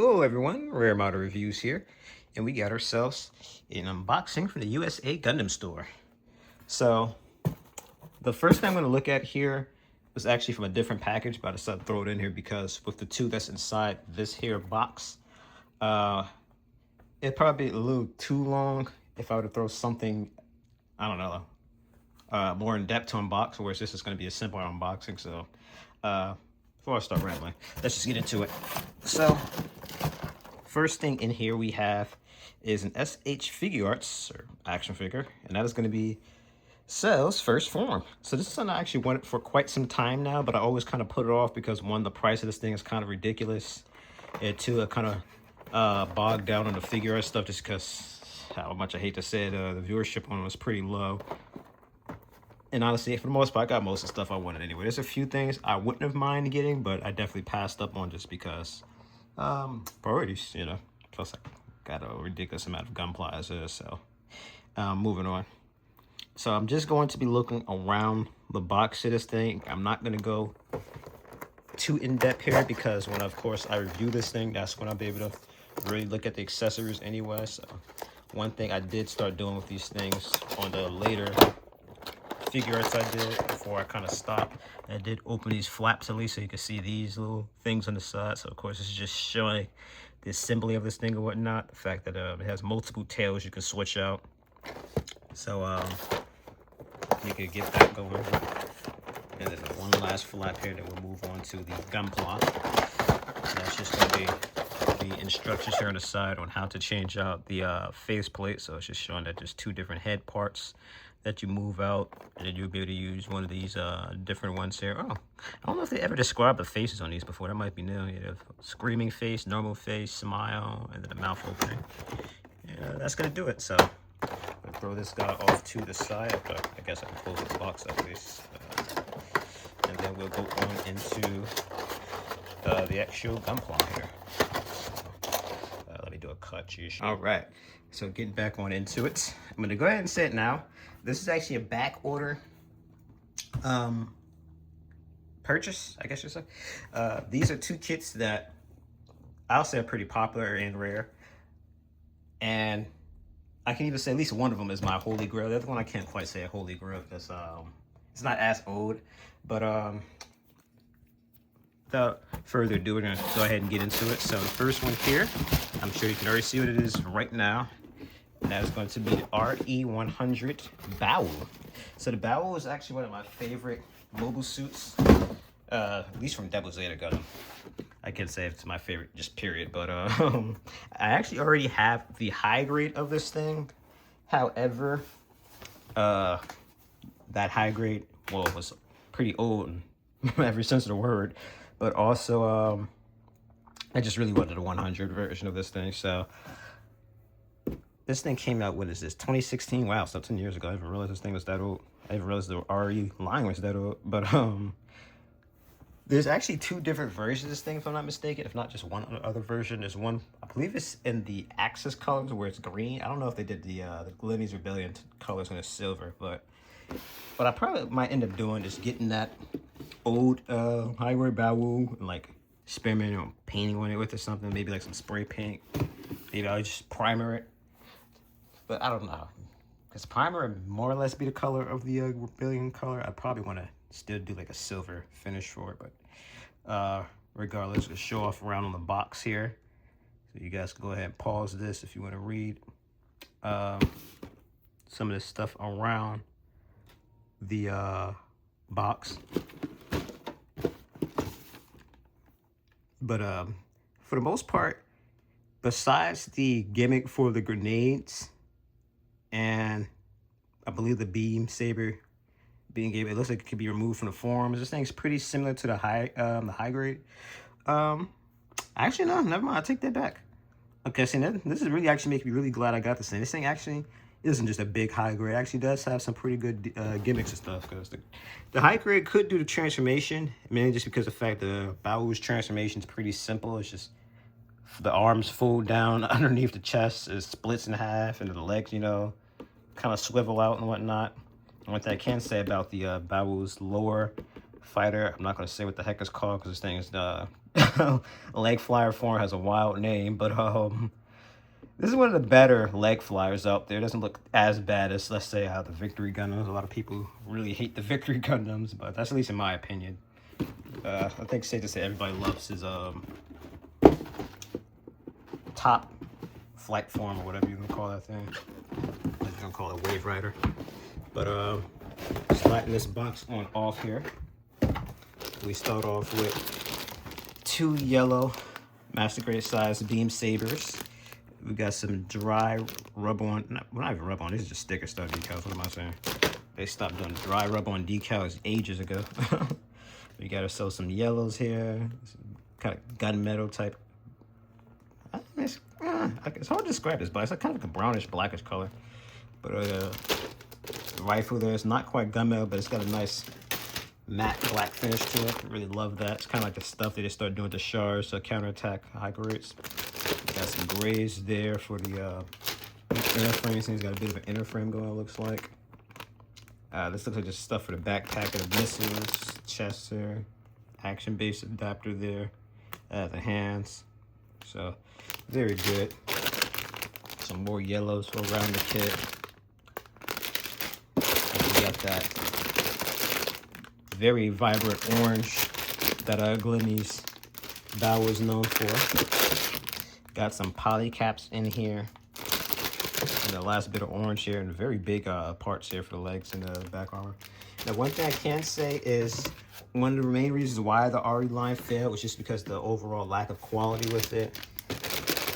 Hello everyone, Rare Model Reviews here, and we got ourselves an unboxing from the USA Gundam store. So, the first thing I'm going to look at here was actually from a different package, but I decided to throw it in here because with the two that's inside this here box, it'd probably be a little too long if I were to throw something, I don't know, more in depth to unbox, whereas this is going to be a simpler unboxing. So, before I start rambling, let's just get into it. So, first thing in here we have is an SH Figuarts or action figure, and that is going to be Cell's first form. So this is something I actually wanted for quite some time now, but I always kind of put it off because one, the price of this thing is kind of ridiculous, and two, I kind of bogged down on the Figuarts stuff just because how much I hate to say it, the viewership on it was pretty low. And honestly, for the most part, I got most of the stuff I wanted anyway. There's a few things I wouldn't have minded getting, but I definitely passed up on just because priorities, you know. Plus, I got a ridiculous amount of Gunpla, so moving on. So I'm just going to be looking around the box of this thing. I'm not going to go too in-depth here because when, of course, I review this thing, that's when I'll be able to really look at the accessories anyway. So one thing I did start doing with these things on the later Figuarts I did before I kind of stopped, I did open these flaps at least so you can see these little things on the side. So of course this is just showing the assembly of this thing or whatnot, the fact that it has multiple tails you can switch out, so you can get that going. And then one last flap here, then we'll move on to the Gunpla. That's just going to be the instructions here on the side on how to change out the faceplate. So it's just showing that there's two different head parts that you move out, and then you'll be able to use one of these different ones here. Oh, I don't know if they ever described the faces on these before. That might be new. You have screaming face, normal face, smile, and then the mouth opening. Yeah, that's gonna do it. So I'll throw this guy off to the side. But I guess I can close the box at least, and then we'll go on into the actual Gunpla here. Let me do a cut. Geez. All right. So getting back on into it, I'm going to go ahead and say it now. This is actually a back order purchase, I guess you say. These are two kits that I'll say are pretty popular and rare. And I can even say at least one of them is my holy grail. The other one I can't quite say a holy grail because it's not as old. But without further ado, we're going to go ahead and get into it. So the first one here, I'm sure you can already see what it is right now. And that is going to be the RE100 Baowu. So the Baowu is actually one of my favorite mobile suits, at least from Devil Zeta Gundam. I can say it's my favorite, just period. But I actually already have the high grade of this thing. However, that high grade, well, was pretty old in every sense of the word. But also, I just really wanted a 100 version of this thing. So this thing came out, what is this, 2016? Wow, so 10 years ago. I didn't realize this thing was that old. I didn't realize the RE line was that old. But there's actually two different versions of this thing, if I'm not mistaken. If not just one other version. There's one, I believe it's in the Axis colors where it's green. I don't know if they did the Glimmy's Rebellion colors when it's silver. But what I probably might end up doing is getting that old high-grade Baowu and like experimenting on painting on it with or something. Maybe like some spray paint. Maybe I'll just primer it. But I don't know, because primer would more or less be the color of the Rebellion color. I probably want to still do like a silver finish for it, but regardless, to show off around on the box here. So you guys can go ahead and pause this if you want to read some of this stuff around the box. But for the most part, besides the gimmick for the grenades, and I believe the beam saber being able, it looks like it could be removed from the forms. This thing's pretty similar to the high grade. Actually, no, never mind. I take that back. Okay, see, this is really actually making me really glad I got this thing. This thing actually isn't just a big high grade. It actually does have some pretty good gimmicks and stuff. Because the high grade could do the transformation, mainly just because of the fact the Baowu's transformation is pretty simple. It's just the arms fold down underneath the chest, it splits in half, and the legs, you know, kind of swivel out and whatnot. And what I can say about the Baowu's lower fighter. I'm not going to say what the heck it's called because this thing is the leg flyer form, has a wild name, but this is one of the better leg flyers out there. It doesn't look as bad as, let's say, the Victory Gundams. A lot of people really hate the Victory Gundams, but that's at least in my opinion. I think it's safe to say everybody loves his top flight form, or whatever you can call that thing. I'm gonna call it Wave Rider. But sliding this box on off here, we start off with 2 yellow master grade size beam sabers. We got some dry rub-on, not even rub-on, these are just sticker stuff decals. What am I saying? They stopped doing dry rub-on decals ages ago. We got ourselves some yellows here, some kind of gunmetal type. It's hard to describe this, but it's kind of like a brownish, blackish color. But the rifle there is not quite gunmetal, but it's got a nice matte black finish to it. I really love that. It's kind of like the stuff they just started doing with the shards to counterattack high grades. Got some grays there for the inner frame. He's got a bit of an inner frame going, it looks like. This looks like just stuff for the backpack of the missiles, chest there, action base adapter there, the hands. So, very good. Some more yellows around the kit. And we got that very vibrant orange that Glimmy's bow is known for. Got some poly caps in here. And the last bit of orange here, and very big parts here for the legs and the back armor. Now, one thing I can say is one of the main reasons why the RE line failed was just because the overall lack of quality with it.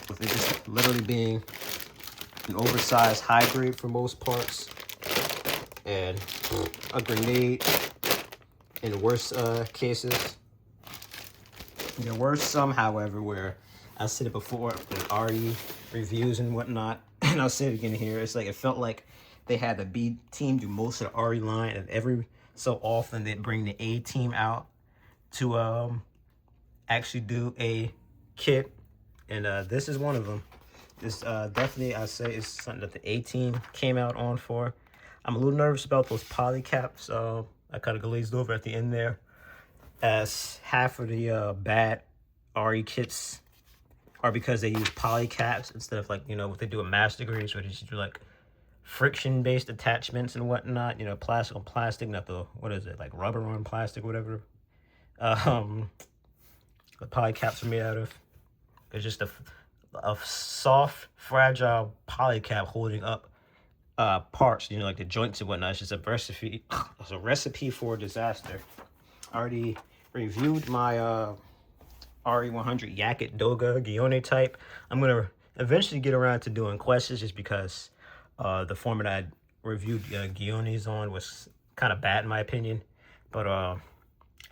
With it just literally being an oversized high grade for most parts, and a grenade in worse cases. There were some, however, where I said it before in RE reviews and whatnot, and I'll say it again here. It's like it felt like they had the B team do most of the RE line, and every so often they'd bring the A team out to actually do a kit, and this is one of them. This definitely, I say, is something that the A team came out on for. I'm a little nervous about those poly caps. I kind of glazed over at the end there, as half of the bad RE kits are because they use poly caps instead of, like, you know, what they do in master grades, where they just do like friction based attachments and whatnot, you know, plastic on plastic, not the, what is it, like rubber on plastic, whatever the poly caps are made out of. It's just a soft, fragile poly cap holding up parts, you know, like the joints and whatnot. It's just a recipe. It's a recipe for disaster. I already reviewed my RE100 Yakut Doga Gione type. I'm gonna eventually get around to doing questions, just because the format I reviewed Giones on was kind of bad in my opinion. But I'll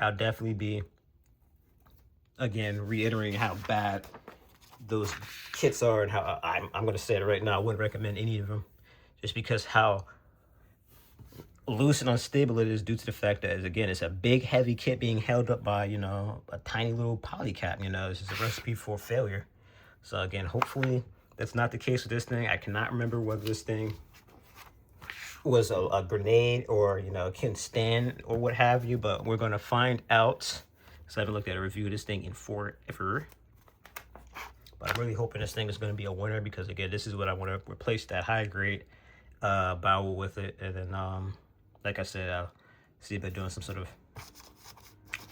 definitely be, again, reiterating how bad those kits are, and how I'm gonna say it right now, I wouldn't recommend any of them, just because how loose and unstable it is, due to the fact that, again, it's a big heavy kit being held up by, you know, a tiny little poly cap. You know, it's just a recipe for failure. So again, hopefully that's not the case with this thing. I cannot remember whether this thing was a grenade or, you know, can stand or what have you, but we're gonna find out. So I haven't looked at a review of this thing in forever, but I'm really hoping this thing is going to be a winner, because again, this is what I want to replace that high grade bowel with it. And then like I said, I'll see about doing some sort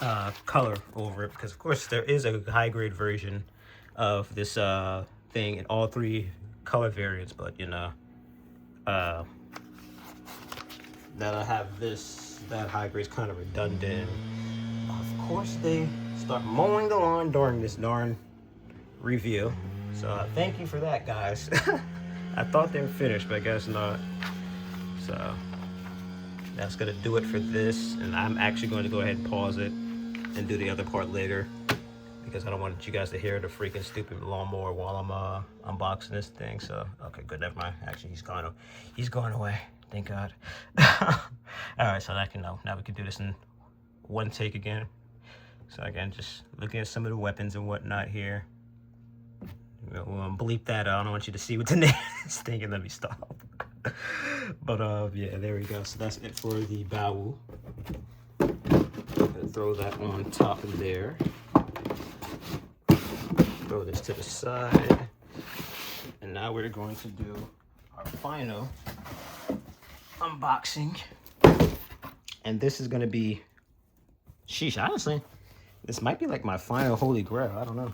of color over it, because of course there is a high grade version of this thing in all 3 color variants, but you know, that I have this, that high grade is kind of redundant. Of course they start mowing the lawn during this darn review, so thank you for that, guys. I thought they were finished, but I guess not. So that's gonna do it for this, and I'm actually going to go ahead and pause it and do the other part later, because I don't want you guys to hear the freaking stupid lawnmower while I'm unboxing this thing. So okay, good, never mind. Actually, he's gone away, thank God. All right, so I can know now we can do this in one take again. So again, just looking at some of the weapons and whatnot here. We'll bleep that out. I don't want you to see what the name is thinking. Let me stop. But yeah, there we go. So that's it for the Bawu. throw that on top of there. Throw this to the side. And now we're going to do our final unboxing. And this is going to be, sheesh, honestly, this might be like my final holy grail. I don't know.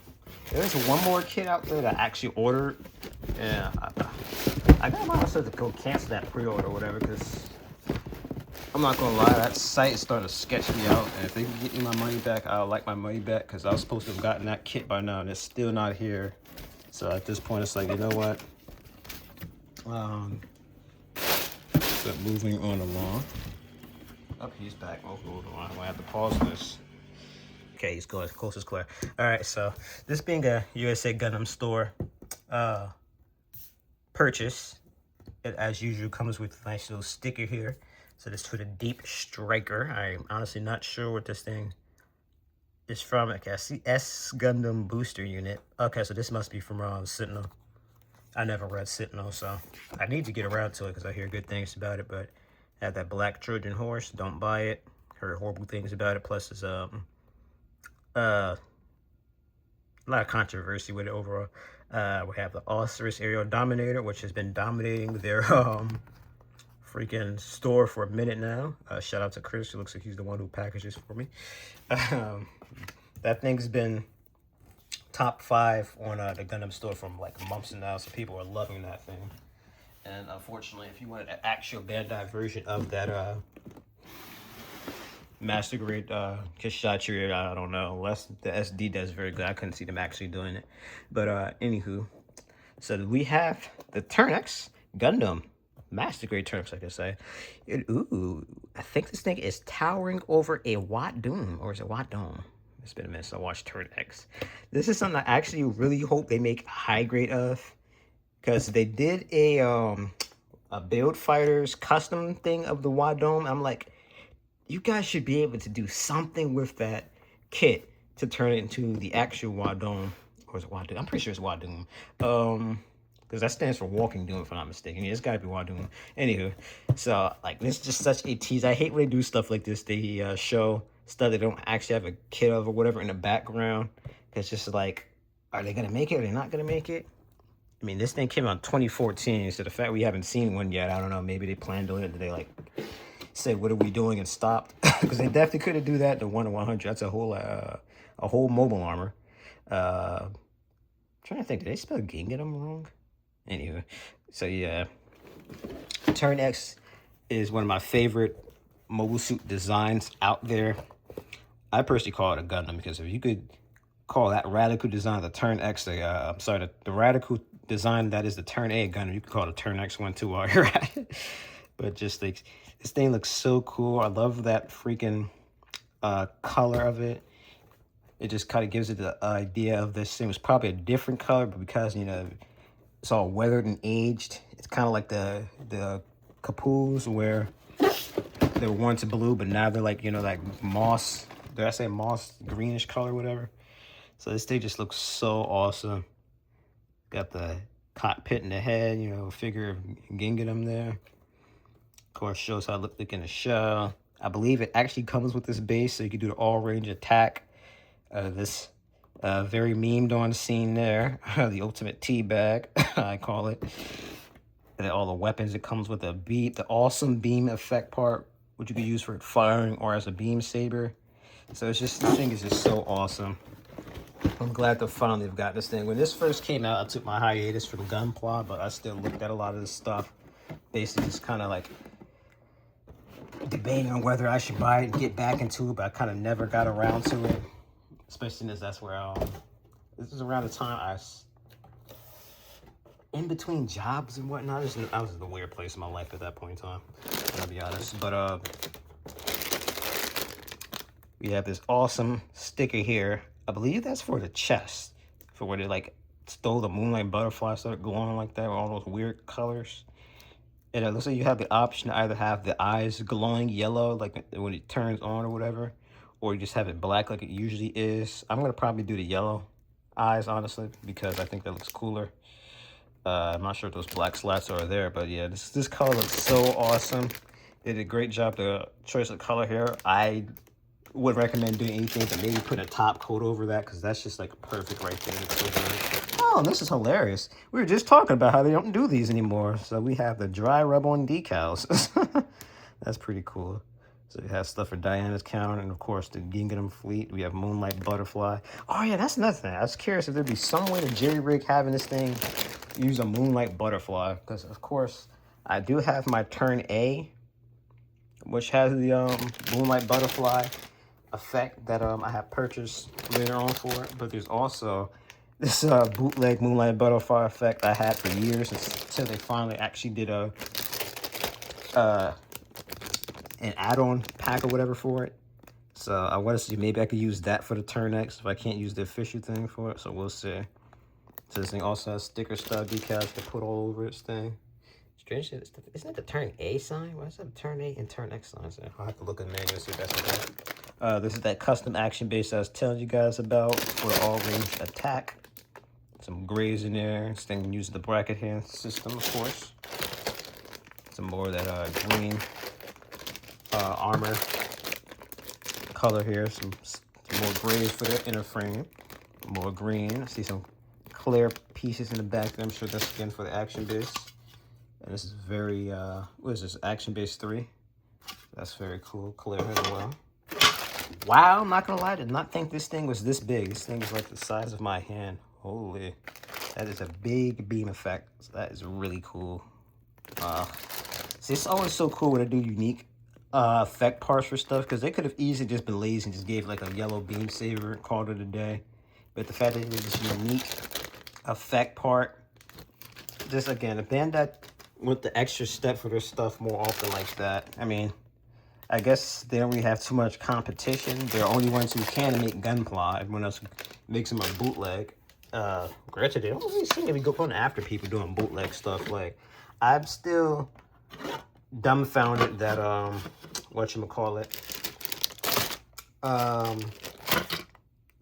There's one more kit out there that I actually ordered. Yeah, I got myself to go cancel that pre-order or whatever, because I'm not gonna lie, that site is starting to sketch me out. And if they can get me my money back, I'll like my money back, because I was supposed to have gotten that kit by now and it's still not here. So at this point, it's like, you know what? But moving on along. Oh, he's back. Oh, hold on. I'm gonna have to pause this. Okay, he's going. Close is clear. All right, so this being a USA Gundam store purchase, it as usual comes with a nice little sticker here. So this for the Deep Striker. I'm honestly not sure what this thing is from. Okay, I see S Gundam Booster Unit. Okay, so this must be from Sentinel. I never read Sentinel, so I need to get around to it because I hear good things about it. But I have that black Trojan horse. Don't buy it. Heard horrible things about it. Plus, there's a lot of controversy with it overall. We have the Osiris Aerial Dominator, which has been dominating their freaking store for a minute now. Shout out to Chris. It looks like he's the one who packages for me. That thing's been top 5 on the Gundam store from like months now, so people are loving that thing. And unfortunately, if you wanted an actual Bandai version of that Master Grade Kishachi, I don't know, unless the SD does very good. I couldn't see them actually doing it. But anywho, so we have the Turn X Gundam Master Grade Turn X, I could say. Ooh, I think this thing is towering over a Wat Doom, or is it Wat Dome? It's been a minute since I watched Turn X. This is something I actually really hope they make high grade of, because they did a Build Fighters custom thing of the Wat Dome. I'm like, you guys should be able to do something with that kit to turn it into the actual Wat Dome. Or is it Wat Doom? I'm pretty sure it's Wat Doom. Because that stands for Walking Doom, if I'm not mistaken. Yeah, it's got to be Wat Doom. Anywho, so like this is just such a tease. I hate when they do stuff like this. They show stuff they don't actually have a kit of or whatever in the background. It's just like, are they gonna make it? Are they not gonna make it? I mean, this thing came out in 2014, so the fact we haven't seen one yet, I don't know. Maybe they planned on it. Did they like say, what are we doing, and stopped? Because they definitely could have do that to 1-100. That's a whole mobile armor. Trying to think, did they spell Gingadam wrong? Anyway, so yeah, Turn X is one of my favorite mobile suit designs out there. I personally call it a Gundam, because if you could call that radical design the Turn X, I'm sorry, the radical design that is the Turn A Gundam, you could call it a Turn X one too while you're at it. But just like, this thing looks so cool. I love that freaking color of it. It just kind of gives it the idea of this thing was probably a different color, but because, you know, it's all weathered and aged, it's kind of like the Kapoos, where they were once blue, but now they're like, you know, like moss. Did I say moss greenish color, whatever? So this thing just looks so awesome. Got the cockpit in the head, you know, figure of Gingadam there. Of course, shows how it looked like in the shell. I believe it actually comes with this base, so you can do the all-range attack. This very memed on scene there, the ultimate tea bag, I call it. And all the weapons, it comes with the awesome beam effect part, which you can use for firing or as a beam saber. So it's just, this thing is just so awesome. I'm glad to finally have got this thing. When this first came out, I took my hiatus from Gunpla, but I still looked at a lot of this stuff. Basically, just kind of like debating on whether I should buy it and get back into it, but I kind of never got around to it. Especially as that's where this is around the time in between jobs and whatnot. I was in a weird place in my life at that point in time, I'll be honest. But we have this awesome sticker here. I believe that's for the chest, for where they like stole the moonlight butterfly, started glowing like that with all those weird colors. And it looks like you have the option to either have the eyes glowing yellow, like when it turns on or whatever, or you just have it black like it usually is. I'm gonna probably do the yellow eyes, honestly, because I think that looks cooler. I'm not sure if those black slats are there, but yeah, this color looks so awesome. They did a great job, the choice of color here. I Wouldn't recommend doing anything, but maybe put a top coat over that, because that's just like perfect right there. Oh, this is hilarious. We were just talking about how they don't do these anymore. So we have the dry rub-on decals. That's pretty cool. So we have stuff for Diana's counter, and of course the Gingham Fleet. We have Moonlight Butterfly. Oh yeah, that's another thing. I was curious if there'd be some way to jerry-rig having this thing use a Moonlight Butterfly, because of course I do have my Turn A, which has the Moonlight Butterfly effect that I have purchased later on for it. But there's also this bootleg Moonlight Butterfly effect I had for years until they finally actually did a an add-on pack or whatever for it. So I want to see, maybe I could use that for the Turn X if I can't use the official thing for it. So we'll see. So this thing also has sticker style decals to put all over its thing. Strange, isn't it the Turn A sign? Why is that Turn A and Turn X signs? I'll have to look in the manual and see if that's about. This is that custom action base I was telling you guys about for all range attack. Some grays in there. This thing uses the bracket hand system, of course. Some more of that green armor color here. Some more grays for the inner frame. More green. I see some clear pieces in the back there. I'm sure that's again for the action base. And this is very, what is this, Action Base 3? That's very cool, clear as well. Wow, I'm not gonna lie, I did not think this thing was this big. This thing is like the size of my hand. Holy, that is a big beam effect. That is really cool. See, it's always so cool when I do unique effect parts for stuff, because they could have easily just been lazy and just gave like a yellow beam saber and called it a day. But the fact that it was this unique effect part, just again, a band that with the extra step for their stuff more often like that. I mean, I guess they don't really have too much competition. They're the only ones who can make Gunpla. Everyone else makes them a bootleg. Granted, they don't really seem to be going after people doing bootleg stuff. Like, I'm still dumbfounded that whatchamacallit,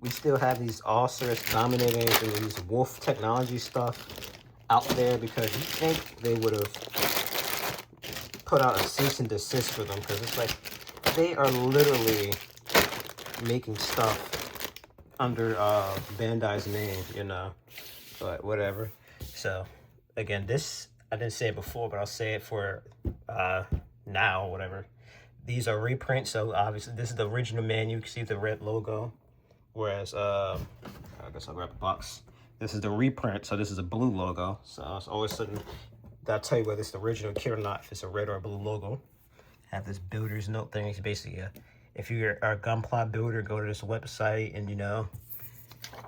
we still have these All-Stars dominating and these Wolf technology stuff out there, because you think they would have put out a cease and desist for them, because it's like they are literally making stuff under Bandai's name, you know, but whatever. So again, this, I didn't say it before, but I'll say it for now, whatever. These are reprints, so obviously this is the original manual. You can see the red logo, whereas I guess I'll grab a box. This is the reprint, so this is a blue logo. So it's always sudden, that'll tell you whether it's the original kit or not, if it's a red or a blue logo. Have this builder's note thing. It's basically if you're a Gunpla builder, go to this website and, you know,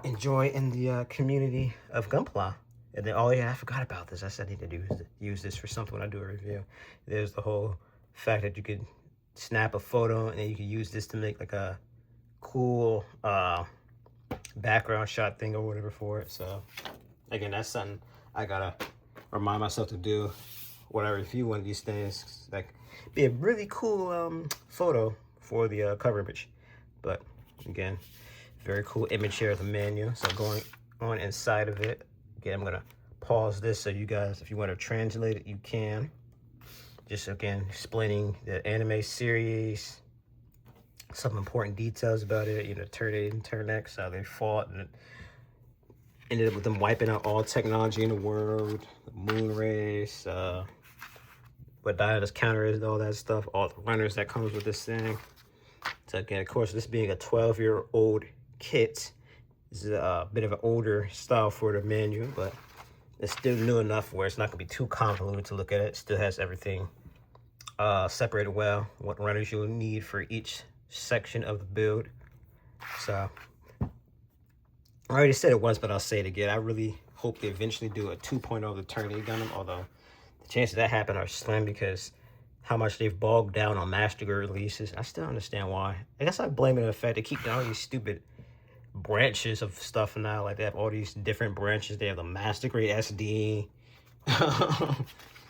enjoy in the community of Gunpla. And then, oh yeah, I forgot about this. I said I need to use this for something when I do a review. There's the whole fact that you could snap a photo and then you can use this to make like a cool background shot thing or whatever for it. So again, that's something I gotta remind myself to do whatever review one of these things, like be a really cool photo for the cover image. But again, very cool image here of the menu. So going on inside of it, again, I'm gonna pause this so you guys, if you want to translate it, you can. Just again explaining the anime series, some important details about it, you know, Turn A and Turn X, how they fought, and it ended up with them wiping out all technology in the world, the moon race, what Diana's counter is, all that stuff, all the runners that comes with this thing. So again, of course, this being a 12-year-old kit, this is a bit of an older style for the manual, but it's still new enough where it's not gonna be too convoluted to look at it. It still has everything separated well, what runners you'll need for each section of the build. So I already said it once, but I'll say it again. I really hope they eventually do a 2.0 of the Turn A Gundam, although the chances of that happen are slim because how much they've bogged down on Master Grade releases. I still understand why. I guess I blame it on the fact they keep doing all these stupid branches of stuff now. Like they have all these different branches. They have the Master Grade SD.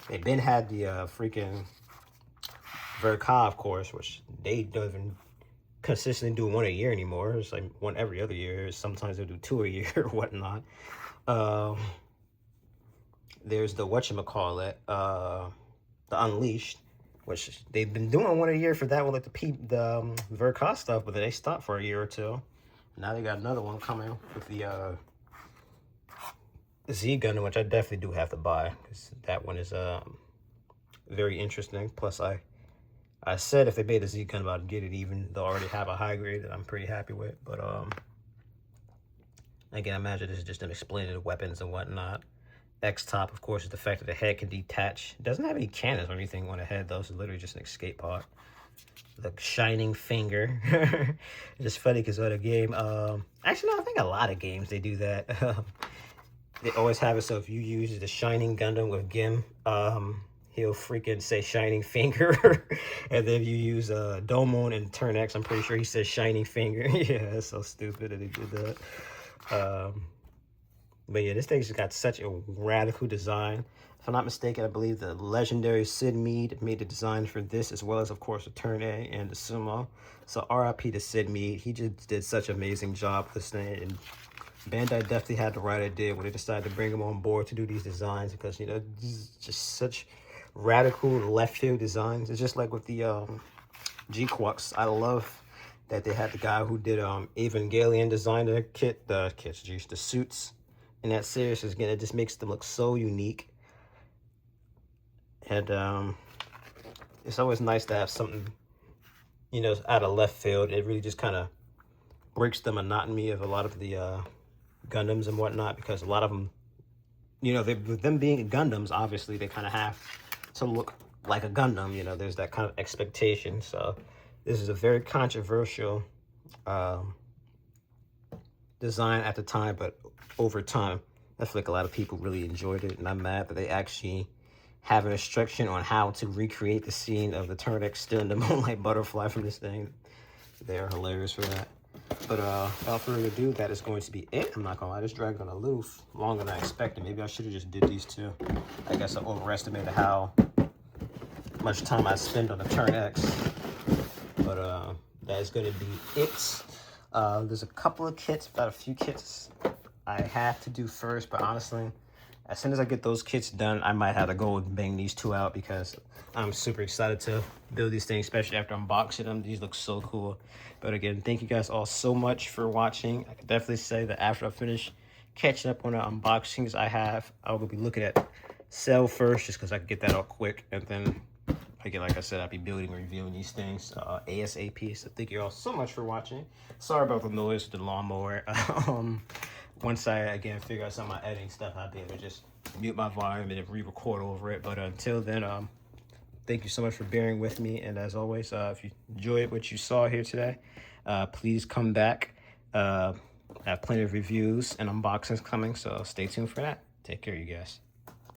They've been had the freaking Verka, of course, which they don't even consistently do one a year anymore. It's like one every other year. Sometimes they do two a year or whatnot. There's the whatchamacallit, the Unleashed, which they've been doing one a year for that one, like the Vercos stuff, but they stopped for a year or two. Now they got another one coming with the Z Gundam, which I definitely do have to buy because that one is very interesting. Plus, I said if they made a Z Gundam, I'd get it, even though I already have a high grade that I'm pretty happy with. But again, I imagine this is just them explaining the weapons and whatnot. X-top, of course, is the fact that the head can detach. It doesn't have any cannons or anything on the head, though. It's literally just an escape pod. The shining finger. It's just funny because on a game, actually, no, I think a lot of games they do that. They always have it so if you use the Shining Gundam with Gim, he'll freaking say Shining Finger. And then if you use Domon and Turn X, I'm pretty sure he says Shining Finger. Yeah, that's so stupid that he did that. But yeah, this thing's got such a radical design. If I'm not mistaken, I believe the legendary Sid Mead made the design for this, as well as, of course, the Turn A and the Sumo. So RIP to Sid Mead. He just did such an amazing job with this thing. And Bandai definitely had the right idea when they decided to bring him on board to do these designs, because, you know, this is just such radical left field designs. It's just like with the G-Quux. I love that they had the guy who did Evangelion design the the suits in that series. Again, it just makes them look so unique. And it's always nice to have something, you know, out of left field. It really just kind of breaks the monotony of a lot of the Gundams and whatnot, because a lot of them, you know, with them being Gundams, obviously they kind of have to look like a Gundam. You know, there's that kind of expectation. So this is a very controversial design at the time, but over time, I feel like a lot of people really enjoyed it, and I'm mad that they actually have an instruction on how to recreate the scene of the Turn X still in the Moonlight Butterfly from this thing. They're hilarious for that. But without further ado, that is going to be it. I'm not gonna lie, this dragged on a little longer than I expected. Maybe I should have just did these two. I guess I overestimated how much time I spend on the Turn X. But that is going to be it. There's a couple of kits, about a few kits I have to do first, but honestly, as soon as I get those kits done, I might have to go and bang these two out, because I'm super excited to build these things, especially after unboxing them. These look so cool. But again, thank you guys all so much for watching. I can definitely say that after I finish catching up on the unboxings I will be looking at Cell first, just because I can get that out quick. And then, again, like I said, I'll be building and reviewing these things ASAP. So thank you all so much for watching. Sorry about the noise with the lawnmower. Once I, again, figure out some of my editing stuff, I'll be able to just mute my volume and re-record over it. But until then, thank you so much for bearing with me. And as always, if you enjoyed what you saw here today, please come back. I have plenty of reviews and unboxings coming, so stay tuned for that. Take care, you guys.